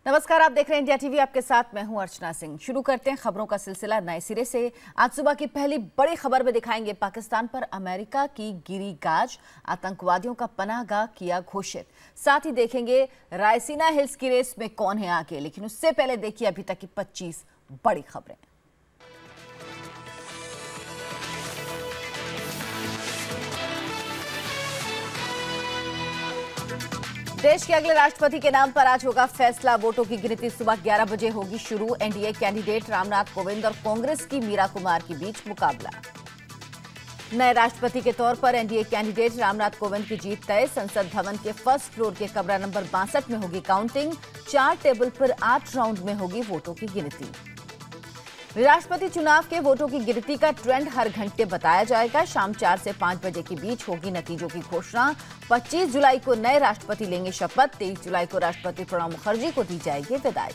नमस्कार, आप देख रहे हैं इंडिया टीवी। आपके साथ मैं हूं अर्चना सिंह। शुरू करते हैं खबरों का सिलसिला नए सिरे से। आज सुबह की पहली बड़ी खबर में दिखाएंगे पाकिस्तान पर अमेरिका की गिरी गाज, आतंकवादियों का पनाहगाह किया घोषित। साथ ही देखेंगे रायसीना हिल्स की रेस में कौन है आगे। लेकिन उससे पहले देखिए अभी तक की 25 बड़ी खबरें। देश के अगले राष्ट्रपति के नाम पर आज होगा फैसला। वोटों की गिनती सुबह 11 बजे होगी शुरू। एनडीए कैंडिडेट रामनाथ कोविंद और कांग्रेस की मीरा कुमार के बीच मुकाबला। नए राष्ट्रपति के तौर पर एनडीए कैंडिडेट रामनाथ कोविंद की जीत तय। संसद भवन के फर्स्ट फ्लोर के कमरा नंबर 62 में होगी काउंटिंग। 4 टेबल पर 8 राउंड में होगी वोटों की गिनती। राष्ट्रपति चुनाव के वोटों की गिनती का ट्रेंड हर घंटे बताया जाएगा। शाम 4 से 5 बजे के बीच होगी नतीजों की घोषणा। 25 जुलाई को नए राष्ट्रपति लेंगे शपथ। 23 जुलाई को राष्ट्रपति प्रणब मुखर्जी को दी जाएगी विदाई।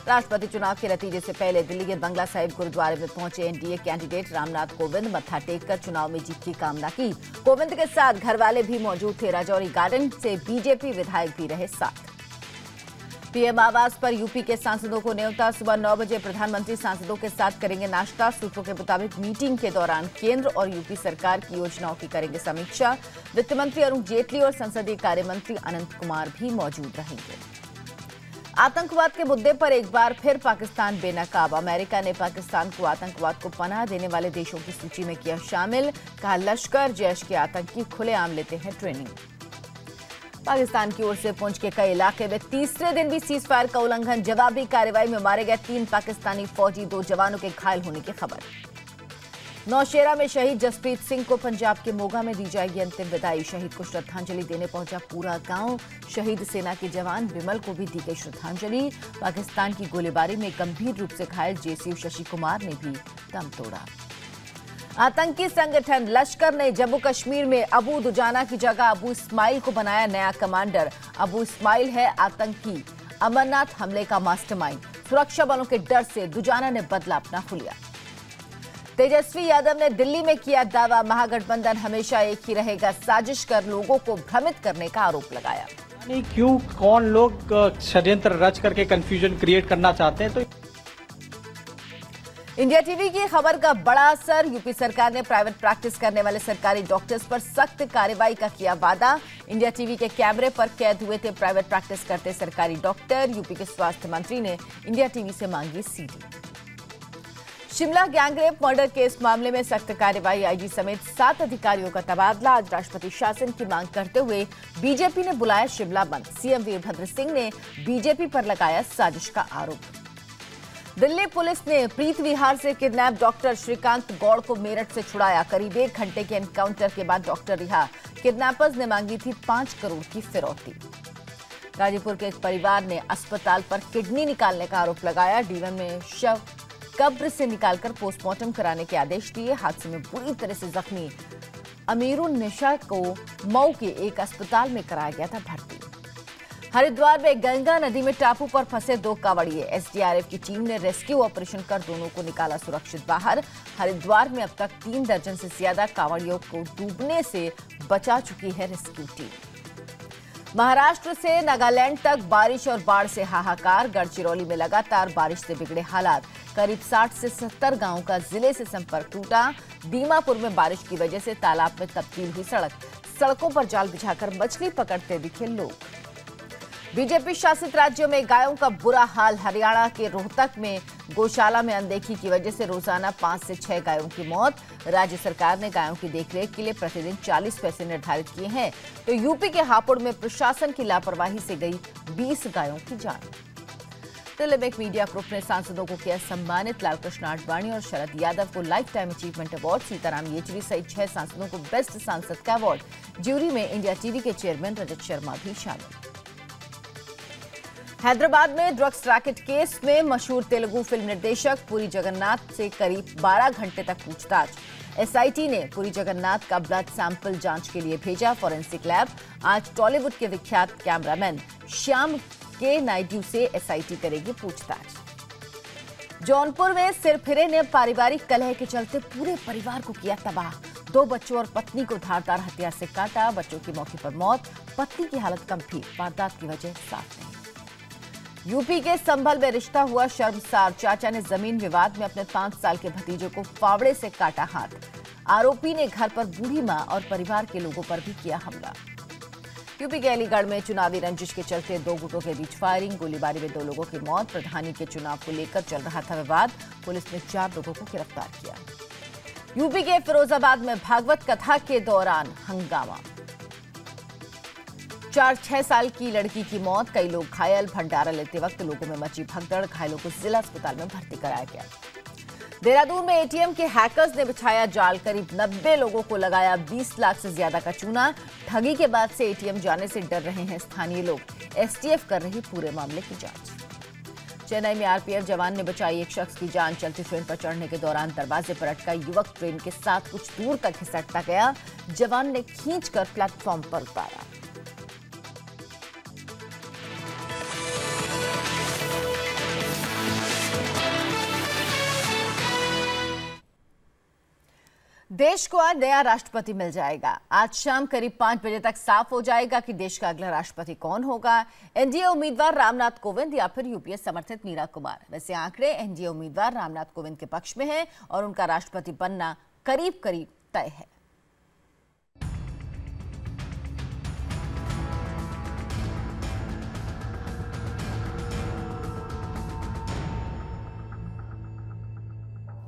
राष्ट्रपति चुनाव के नतीजे से पहले दिल्ली के बंगला साहिब गुरुद्वारे में पहुंचे एनडीए कैंडिडेट रामनाथ कोविंद। मत्था टेककर चुनाव में जीत की कामना की। कोविंद के साथ घर वाले भी मौजूद थे। राजौरी गार्डन से बीजेपी विधायक भी रहे साथ। पीएम आवास पर यूपी के सांसदों को न्योता। सुबह 9 बजे प्रधानमंत्री सांसदों के साथ करेंगे नाश्ता। सूत्रों के मुताबिक मीटिंग के दौरान केंद्र और यूपी सरकार की योजनाओं की करेंगे समीक्षा। वित्त मंत्री अरुण जेटली और संसदीय कार्य मंत्री अनंत कुमार भी मौजूद रहेंगे। आतंकवाद के मुद्दे पर एक बार फिर पाकिस्तान बेनकाब। अमेरिका ने पाकिस्तान को आतंकवाद को पनाह देने वाले देशों की सूची में किया शामिल। कहा लश्कर जैश के आतंकी खुलेआम लेते हैं ट्रेनिंग। पाकिस्तान की ओर से पुंछ के कई इलाके में तीसरे दिन भी सीज फायर का उल्लंघन। जवाबी कार्रवाई में मारे गए 3 पाकिस्तानी फौजी, 2 जवानों के घायल होने की खबर। नौशेरा में शहीद जसप्रीत सिंह को पंजाब के मोगा में दी जाएगी अंतिम विदाई। शहीद को श्रद्धांजलि देने पहुंचा पूरा गांव। शहीद सेना के जवान विमल को भी दी गई श्रद्धांजलि। पाकिस्तान की गोलीबारी में गंभीर रूप से घायल जेसीयू शशि कुमार ने भी दम तोड़ा। आतंकी संगठन लश्कर ने जम्मू कश्मीर में अबू दुजाना की जगह अबू इस्माइल को बनाया नया कमांडर। अबू इस्माइल है आतंकी अमरनाथ हमले का मास्टरमाइंड। सुरक्षा बलों के डर से दुजाना ने बदला अपना हुलिया। तेजस्वी यादव ने दिल्ली में किया दावा, महागठबंधन हमेशा एक ही रहेगा। साजिश कर लोगों को भ्रमित करने का आरोप लगाया। क्यों कौन लोग षड्यंत्र रच करके कंफ्यूजन क्रिएट करना चाहते हैं। तो इंडिया टीवी की खबर का बड़ा असर। यूपी सरकार ने प्राइवेट प्रैक्टिस करने वाले सरकारी डॉक्टर्स पर सख्त कार्रवाई का किया वादा। इंडिया टीवी के कैमरे पर कैद हुए थे प्राइवेट प्रैक्टिस करते सरकारी डॉक्टर। यूपी के स्वास्थ्य मंत्री ने इंडिया टीवी से मांगी CD. Shimla gangrape murder case मामले में सख्त कार्रवाई। आईजी समेत 7 अधिकारियों का तबादला। आज राष्ट्रपति शासन की मांग करते हुए बीजेपी ने बुलाया शिमला बंद। सीएम वीरभद्र सिंह ने बीजेपी पर लगाया साजिश का आरोप। दिल्ली पुलिस ने प्रीत विहार से किडनैप डॉक्टर श्रीकांत गौड़ को मेरठ से छुड़ाया। करीब 1 घंटे के एनकाउंटर के बाद डॉक्टर रिहा। किडनैपर्स ने मांगी थी 5 करोड़ की फिरौती। गाजीपुर के एक परिवार ने अस्पताल पर किडनी निकालने का आरोप लगाया। डीवन में शव कब्र से निकालकर पोस्टमार्टम कराने के आदेश दिए। हादसे में बुरी तरह से जख्मी अमीरुन निशा को मऊ के एक अस्पताल में कराया गया था भर्ती। हरिद्वार में गंगा नदी में टापू पर फंसे 2 कांवड़िए। एसडीआरएफ की टीम ने रेस्क्यू ऑपरेशन कर दोनों को निकाला सुरक्षित बाहर। हरिद्वार में अब तक 3 दर्जन से ज्यादा कांवड़ियों को डूबने से बचा चुकी है रेस्क्यू टीम। महाराष्ट्र से नागालैंड तक बारिश और बाढ़ से हाहाकार। गढ़चिरौली में लगातार बारिश से बिगड़े हालात। करीब 60 से 70 गांवों का जिले से संपर्क टूटा। दीमापुर में बारिश की वजह से तालाब में तब्दील हुई सड़कों पर जाल बिछाकर मछली पकड़ते दिखे लोग। बीजेपी शासित राज्यों में गायों का बुरा हाल। हरियाणा के रोहतक में गौशाला में अनदेखी की वजह से रोजाना 5 से 6 गायों की मौत। राज्य सरकार ने गायों की देखरेख के लिए प्रतिदिन 40 पैसे निर्धारित किए हैं। तो यूपी के हापुड़ में प्रशासन की लापरवाही से गई 20 गायों की जान। दिल्ली में एक मीडिया ग्रुप ने सांसदों को किया सम्मानित। लालकृष्ण आडवाणी और शरद यादव को life time achievement award. Sitaram Yechury सहित 6 सांसदों को बेस्ट सांसद का अवार्ड। ज्यूरी में इंडिया टीवी के चेयरमैन रजत शर्मा भी शामिल। हैदराबाद में ड्रग्स रैकेट केस में मशहूर तेलुगु फिल्म निर्देशक पुरी जगन्नाथ से करीब 12 घंटे तक पूछताछ। एसआईटी ने पुरी जगन्नाथ का ब्लड सैंपल जांच के लिए भेजा फॉरेंसिक लैब। आज टॉलीवुड के विख्यात कैमरामैन श्याम के नायडू से एसआईटी करेगी पूछताछ। जौनपुर में सिरफिरे ने पारिवारिक कलह के चलते पूरे परिवार को किया तबाह। 2 बच्चों और पत्नी को धारदार हथियार से काटा। बच्चों की मौके पर मौत, पत्नी की हालत गंभीर। वारदात की वजह साफ नहीं। यूपी के संभल में रिश्ता हुआ शर्मसार। चाचा ने जमीन विवाद में अपने 5 साल के भतीजे को फावड़े से काटा हाथ। आरोपी ने घर पर बूढ़ी मां और परिवार के लोगों पर भी किया हमला। यूपी के अलीगढ़ में चुनावी रंजिश के चलते 2 गुटों के बीच फायरिंग, गोलीबारी में 2 लोगों की मौत। प्रधानी के चुनाव को लेकर चल रहा था विवाद। पुलिस ने 4 लोगों को गिरफ्तार किया। यूपी के फिरोजाबाद में भागवत कथा के दौरान हंगामा। 4-6 साल की लड़की की मौत, कई लोग घायल। भंडारा लेते वक्त लोगों में मची भगदड़। घायलों को जिला अस्पताल में भर्ती कराया गया। देहरादून में एटीएम के हैकर्स ने बिछाया जाल। करीब 90 लोगों को लगाया 20 लाख से ज्यादा का चूना। ठगी के बाद से एटीएम जाने से डर रहे हैं स्थानीय लोग। एसटीएफ कर रही पूरे मामले की जांच। चेन्नई में आरपीएफ जवान ने बचाई एक शख्स की जान। चलती ट्रेन पर चढ़ने के दौरान दरवाजे पर अटका युवक ट्रेन के साथ कुछ दूर तक खिसकता गया। जवान ने खींचकर प्लेटफॉर्म पर उतारा। देश को आज नया राष्ट्रपति मिल जाएगा। आज शाम करीब 5 बजे तक साफ हो जाएगा कि देश का अगला राष्ट्रपति कौन होगा। एनडीए उम्मीदवार रामनाथ कोविंद या फिर यूपीए समर्थित मीरा कुमार। वैसे आंकड़े एनडीए उम्मीदवार रामनाथ कोविंद के पक्ष में हैं और उनका राष्ट्रपति बनना करीब करीब तय है।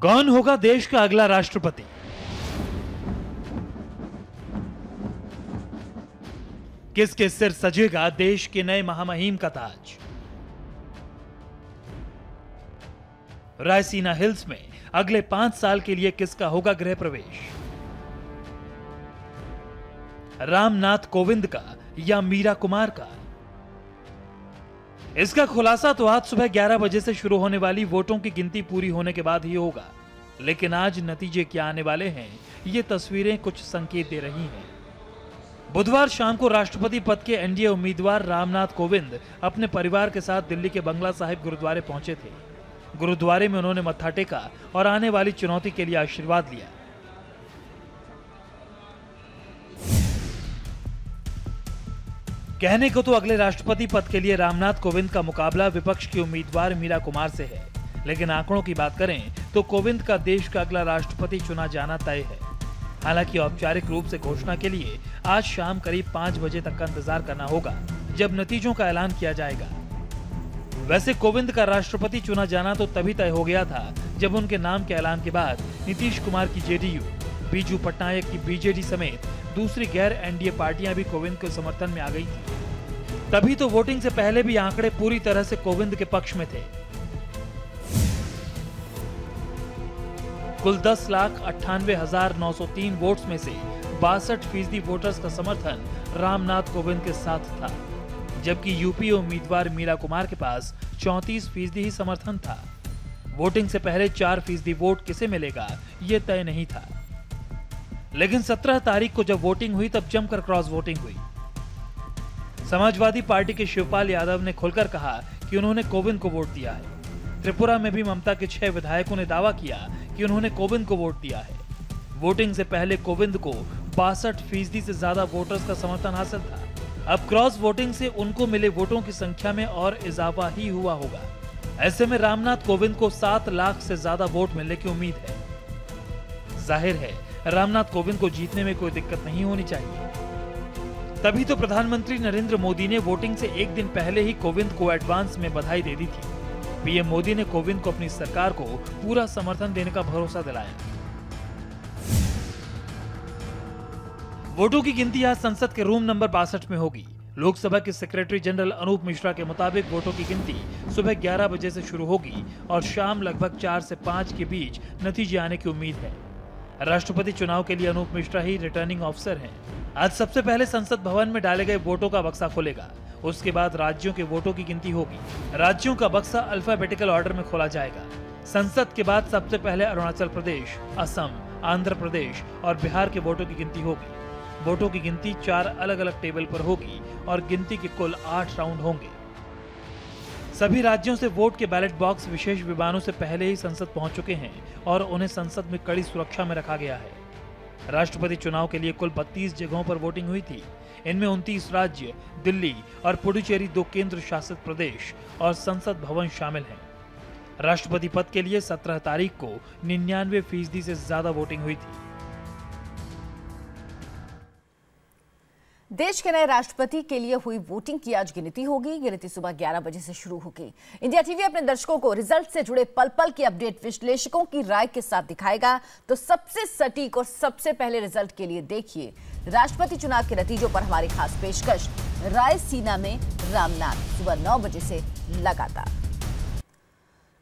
कौन होगा देश का अगला राष्ट्रपति? किसके सिर सजेगा देश के नए महामहिम का ताज? रायसीना हिल्स में अगले 5 साल के लिए किसका होगा गृह प्रवेश? रामनाथ कोविंद का या मीरा कुमार का? इसका खुलासा तो आज सुबह 11 बजे से शुरू होने वाली वोटों की गिनती पूरी होने के बाद ही होगा। लेकिन आज नतीजे क्या आने वाले हैं, ये तस्वीरें कुछ संकेत दे रही हैं। बुधवार शाम को राष्ट्रपति पद के एनडीए उम्मीदवार रामनाथ कोविंद अपने परिवार के साथ दिल्ली के बंगला साहिब गुरुद्वारे पहुंचे थे। गुरुद्वारे में उन्होंने मत्था टेका और आने वाली चुनौती के लिए आशीर्वाद लिया। कहने को तो अगले राष्ट्रपति पद के लिए रामनाथ कोविंद का मुकाबला विपक्ष की उम्मीदवार मीरा कुमार से है, लेकिन आंकड़ों की बात करें तो कोविंद का देश का अगला राष्ट्रपति चुना जाना तय है। हालांकि औपचारिक रूप से घोषणा के लिए आज शाम करीब 5 बजे तक का इंतजार करना होगा, जब नतीजों का ऐलान किया जाएगा। वैसे कोविंद का राष्ट्रपति चुना जाना तो तभी तय हो गया था जब उनके नाम के ऐलान के बाद नीतीश कुमार की जेडीयू, बीजू पटनायक की बीजेडी समेत दूसरी गैर एनडीए पार्टियां भी कोविंद के समर्थन में आ गई थी। तभी तो वोटिंग से पहले भी आंकड़े पूरी तरह से कोविंद के पक्ष में थे। कुल 10,98,903 वोट्स में से 62% वोटर्स का समर्थन रामनाथ कोविंद के साथ था, जबकि यूपी उम्मीदवार मीरा कुमार के पास 34% ही समर्थन था। वोटिंग से पहले 4% वोट किसे मिलेगा ये तय नहीं था, लेकिन 17 तारीख को जब वोटिंग हुई तब जमकर क्रॉस वोटिंग हुई। समाजवादी पार्टी के शिवपाल यादव ने खुलकर कहा कि उन्होंने कोविंद को वोट दिया है। त्रिपुरा में भी ममता के 6 विधायकों ने दावा किया कि उन्होंने कोविंद को वोट दिया है। वोटिंग से पहले कोविंद को 62% से ज्यादा वोटर्स का समर्थन हासिल था। अब क्रॉस वोटिंग से उनको मिले वोटों की संख्या में और इजाफा ही हुआ होगा। ऐसे में रामनाथ कोविंद को 7 लाख से ज्यादा वोट मिलने की उम्मीद है। जाहिर है रामनाथ कोविंद को जीतने में कोई दिक्कत नहीं होनी चाहिए। तभी तो प्रधानमंत्री नरेंद्र मोदी ने वोटिंग से एक दिन पहले ही कोविंद को एडवांस में बधाई दे दी थी। पीएम मोदी ने कोविंद को अपनी सरकार को पूरा समर्थन देने का भरोसा दिलाया। वोटों की गिनती आज संसद के रूम नंबर 62 में होगी। लोकसभा के सेक्रेटरी जनरल अनूप मिश्रा के मुताबिक वोटों की गिनती सुबह 11 बजे से शुरू होगी और शाम लगभग 4 से 5 के बीच नतीजे आने की उम्मीद है। राष्ट्रपति चुनाव के लिए अनूप मिश्रा ही रिटर्निंग ऑफिसर हैं। आज सबसे पहले संसद भवन में डाले गए वोटों का बक्सा खुलेगा। उसके बाद राज्यों के वोटों की गिनती होगी। राज्यों का बक्सा अल्फाबेटिकल ऑर्डर में खोला जाएगा। संसद के बाद सबसे पहले अरुणाचल प्रदेश, असम, आंध्र प्रदेश और बिहार के वोटों की गिनती होगी। वोटों की गिनती 4 अलग अलग टेबल पर होगी और गिनती के कुल 8 राउंड होंगे। सभी राज्यों से वोट के बैलेट बॉक्स विशेष विमानों से पहले ही संसद पहुंच चुके हैं और उन्हें संसद में कड़ी सुरक्षा में रखा गया है। राष्ट्रपति चुनाव के लिए कुल 32 जगहों पर वोटिंग हुई थी। इनमें 29 राज्य, दिल्ली और पुडुचेरी 2 केंद्र शासित प्रदेश और संसद भवन शामिल हैं। राष्ट्रपति पद के लिए 17 तारीख को 99% से ज्यादा वोटिंग हुई थी। देश के नए राष्ट्रपति के लिए हुई वोटिंग की आज गिनती होगी। गिनती सुबह 11 बजे से शुरू होगी। इंडिया टीवी अपने दर्शकों को रिजल्ट से जुड़े पल पल की अपडेट विश्लेषकों की राय के साथ दिखाएगा। तो सबसे सटीक और सबसे पहले रिजल्ट के लिए देखिए राष्ट्रपति चुनाव के नतीजों पर हमारी खास पेशकश रायसीना में रामनाथ, सुबह 9 बजे से लगातार।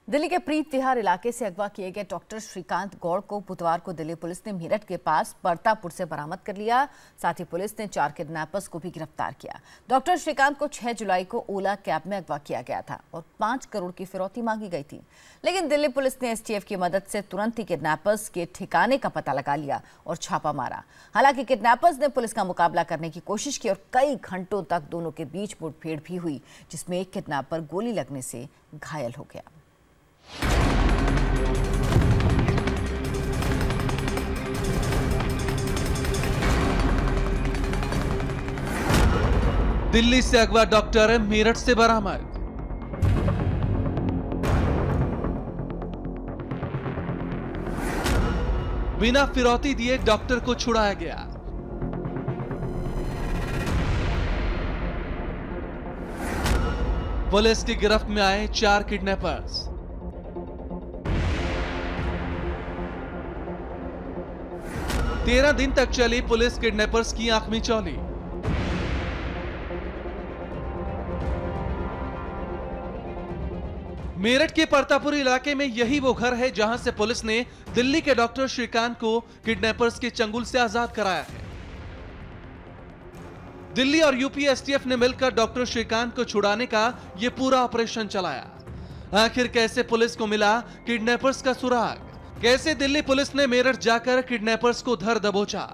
दिल्ली के प्रीत विहार इलाके से अगवा किए गए डॉक्टर श्रीकांत गौड़ को बुधवार को दिल्ली पुलिस ने मेरठ के पास परतापुर से बरामद कर लिया। साथ ही पुलिस ने 4 किडनैपर्स को भी गिरफ्तार किया। डॉक्टर श्रीकांत को 6 जुलाई को ओला कैब में अगवा किया गया था और 5 करोड़ की फिरौती मांगी गई थी, लेकिन दिल्ली पुलिस ने एसटीएफ की मदद से तुरंत ही किडनैपर्स के ठिकाने का पता लगा लिया और छापा मारा। हालांकि किडनैपर्स ने पुलिस का मुकाबला करने की कोशिश की और कई घंटों तक दोनों के बीच मुठभेड़ भी हुई, जिसमें एक किडनैपर गोली लगने से घायल हो गया। दिल्ली से अगवा डॉक्टर मेरठ से बरामद। बिना फिरौती दिए डॉक्टर को छुड़ाया गया। पुलिस की गिरफ्त में आए 4 किडनैपर्स। तेरह दिन तक चली पुलिस किडनैपर्स की आंख मिचौली। मेरठ के परतापुर इलाके में यही वो घर है जहां से पुलिस ने दिल्ली के डॉक्टर श्रीकांत को किडनैपर्स के चंगुल से आजाद कराया है। दिल्ली और यूपी एसटीएफ ने मिलकर डॉक्टर श्रीकांत को छुड़ाने का यह पूरा ऑपरेशन चलाया। आखिर कैसे पुलिस को मिला किडनैपर्स का सुराग? कैसे दिल्ली पुलिस ने मेरठ जाकर किडनैपर्स को धर दबोचा?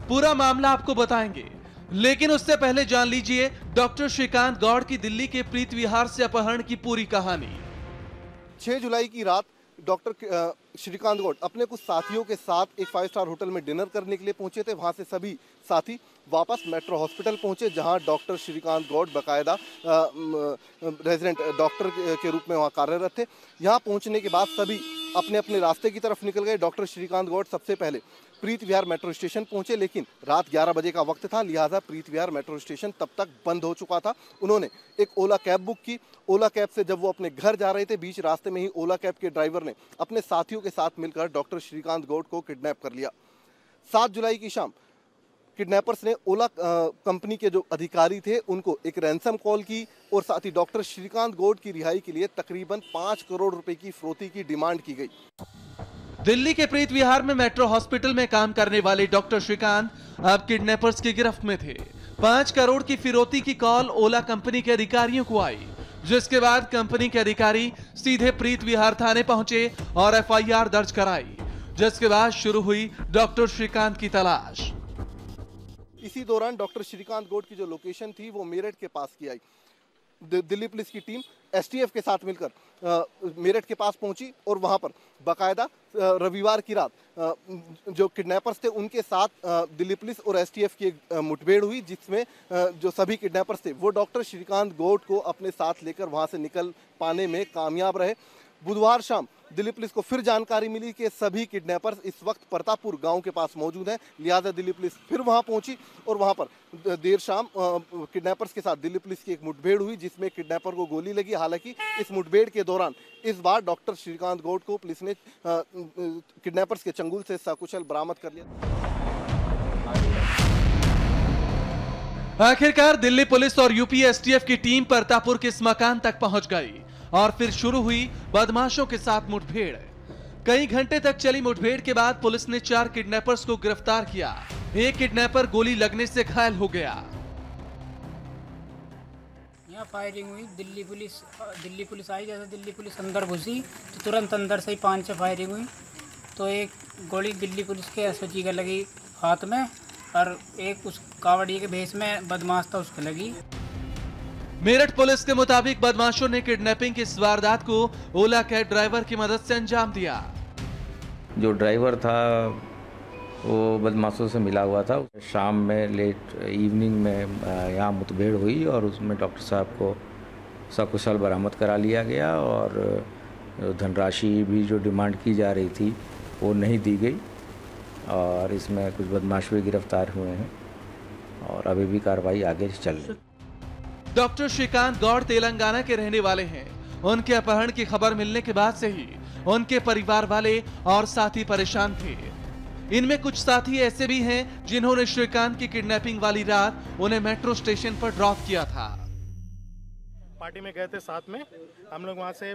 पूरा मामला आपको बताएंगे, लेकिन उससे पहले जान लीजिए डॉक्टर श्रीकांत गौड़ की दिल्ली के प्रीत विहार से अपहरण की पूरी कहानी। 6 जुलाई की रात डॉक्टर श्रीकांत गौड़ अपने कुछ साथियों के साथ एक 5 स्टार होटल में डिनर करने के लिए पहुंचे थे। वहां से सभी साथी वापस मेट्रो हॉस्पिटल पहुंचे, जहां डॉक्टर श्रीकांत गौड़ बकायदा रेजिडेंट डॉक्टर के रूप में वहां कार्यरत थे। यहां पहुंचने के बाद सभी अपने अपने रास्ते की तरफ निकल गए। डॉक्टर श्रीकांत गौड़ सबसे पहले प्रीत विहार मेट्रो स्टेशन पहुंचे, लेकिन रात 11 बजे का वक्त था, लिहाजा प्रीत विहार मेट्रो स्टेशन तब तक बंद हो चुका था। उन्होंने एक ओला कैब बुक की। ओला कैब से जब वो अपने घर जा रहे थे, बीच रास्ते में ही ओला कैब के ड्राइवर ने अपने साथियों के साथ मिलकर डॉक्टर श्रीकांत गौड़ को किडनैप कर लिया। 7 जुलाई की शाम किडनैपर्स ने ओला कंपनी के जो अधिकारी थे उनको एक रैंसम कॉल की और साथ ही डॉक्टर श्रीकांत गौड़ की रिहाई के लिए तकरीबन 5 करोड़ रुपए की फिरौती की डिमांड की गई। दिल्ली के प्रीत विहार में मेट्रो हॉस्पिटल में काम करने वाले डॉक्टर श्रीकांत अब किडनैपर्स की गिरफ्त में थे। 5 करोड़ की फिरौती की कॉल ओला कंपनी के अधिकारियों को आई, जिसके बाद कंपनी के अधिकारी सीधे प्रीत विहार थाने पहुंचे और एफआईआर दर्ज कराई, जिसके बाद शुरू हुई डॉक्टर श्रीकांत की तलाश। इसी दौरान डॉक्टर श्रीकांत गौड़ की जो लोकेशन थी वो मेरठ के पास की आई। दिल्ली पुलिस की टीम एसटीएफ के साथ मिलकर मेरठ के पास पहुंची और वहां पर बाकायदा रविवार की रात जो किडनैपर्स थे उनके साथ दिल्ली पुलिस और एसटीएफ की एक मुठभेड़ हुई, जिसमें जो सभी किडनैपर्स थे वो डॉक्टर श्रीकांत गौड़ को अपने साथ लेकर वहां से निकल पाने में कामयाब रहे। बुधवार शाम दिल्ली पुलिस को फिर जानकारी मिली कि सभी किडनैपर्स इस वक्त परतापुर गांव के पास मौजूद हैं, लिहाजा दिल्ली पुलिस फिर वहां पहुंची और वहां पर देर शाम किडनैपर्स के साथ दिल्ली पुलिस की एक मुठभेड़ हुई, जिसमें किडनैपर को गोली लगी। हालांकि इस मुठभेड़ के दौरान इस बार डॉक्टर श्रीकांत गौड़ को पुलिस ने किडनैपर्स के चंगुल से सकुशल बरामद कर लिया। आखिरकार दिल्ली पुलिस और यूपी एसटीएफ की टीम परतापुर के इस मकान तक पहुंच गई और फिर शुरू हुई बदमाशों के साथ मुठभेड़। कई घंटे तक चली मुठभेड़ के बाद पुलिस ने 4 किडनैपर्स को गिरफ्तार किया। एक किडनैपर गोली लगने से घायल हो गया। यहाँ फायरिंग हुई, दिल्ली पुलिस आई। जैसे दिल्ली पुलिस अंदर घुसी तो तुरंत अंदर से ही 5-6 फायरिंग हुई। तो एक गोली दिल्ली पुलिस के एसओजी का लगी हाथ में और एक उस कावड़िए के भेष में बदमाश था उसके लगी। मेरठ पुलिस के मुताबिक बदमाशों ने किडनैपिंग की इस वारदात को ओला कैब ड्राइवर की मदद से अंजाम दिया। जो ड्राइवर था वो बदमाशों से मिला हुआ था। शाम में लेट इवनिंग में यहाँ मुठभेड़ हुई और उसमें डॉक्टर साहब को सकुशल बरामद करा लिया गया और धनराशि भी जो डिमांड की जा रही थी वो नहीं दी गई और इसमें कुछ बदमाश भी गिरफ्तार हुए हैं और अभी भी कार्रवाई आगे चल रही है। डॉक्टर श्रीकांत गौड़ तेलंगाना के रहने वाले हैं। उनके अपहरण की खबर मिलने के बाद से ही उनके परिवार वाले और साथी परेशान थे। इनमें कुछ साथी ऐसे भी हैं जिन्होंने श्रीकांत की किडनैपिंग वाली रात उन्हें मेट्रो स्टेशन पर ड्रॉप किया था। पार्टी में गए थे साथ में, हम लोग वहाँ से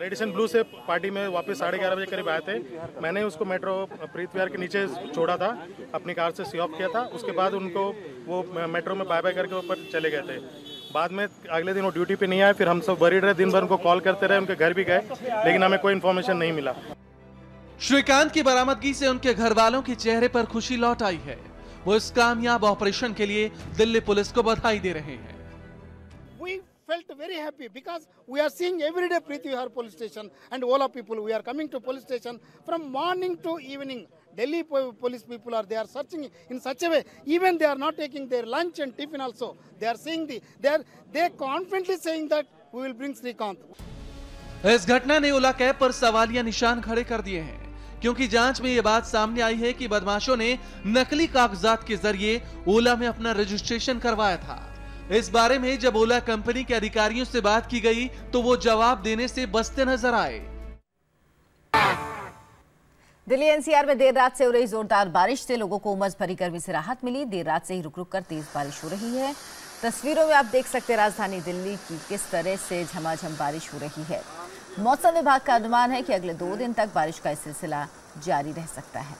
रेडिसन ब्लू से पार्टी में वापस 11:30 बजे करीब आए थे। मैंने उसको मेट्रो प्रीत विहार के नीचे छोड़ा था, अपनी कार से सी ऑफ किया था। उसके बाद उनको वो मेट्रो में बाय बाय करके ऊपर चले गए थे। बाद में अगले दिन वो ड्यूटी पे नहीं आए, फिर हम सब वरीड रहे, दिन भर उनको कॉल करते रहे, उनके घर भी गए लेकिन हमें कोई इन्फॉर्मेशन नहीं मिला। श्रीकांत की बरामदगी से उनके घर वालों के चेहरे पर खुशी लौट आई है। वो इस कामयाब ऑपरेशन के लिए दिल्ली पुलिस को बधाई दे रहे हैं। We felt very happy because we are seeing every day Preeti Vihar police station and all of people we are coming to police station from morning to evening. Delhi police people are there searching in such a way, even they are not taking their lunch and tiffin also. They are saying they confidently saying that we will bring Srikanth. इस घटना ने ओला cab पर सवालिया निशान खड़े कर दिए हैं क्योंकि जांच में ये बात सामने आई है कि बदमाशों ने नकली कागजात के जरिए ओला में अपना रजिस्ट्रेशन करवाया था। इस बारे में जब ओला कंपनी के अधिकारियों से बात की गई तो वो जवाब देने से बचते नजर आए। दिल्ली एनसीआर में देर रात से हो रही जोरदार बारिश से लोगों को उमस भरी गर्मी से राहत मिली। देर रात से ही रुक रुक कर तेज बारिश हो रही है। तस्वीरों में आप देख सकते हैं राजधानी दिल्ली की किस तरह से झमाझम बारिश हो रही है। मौसम विभाग का अनुमान है कि अगले 2 दिन तक बारिश का सिलसिला जारी रह सकता है।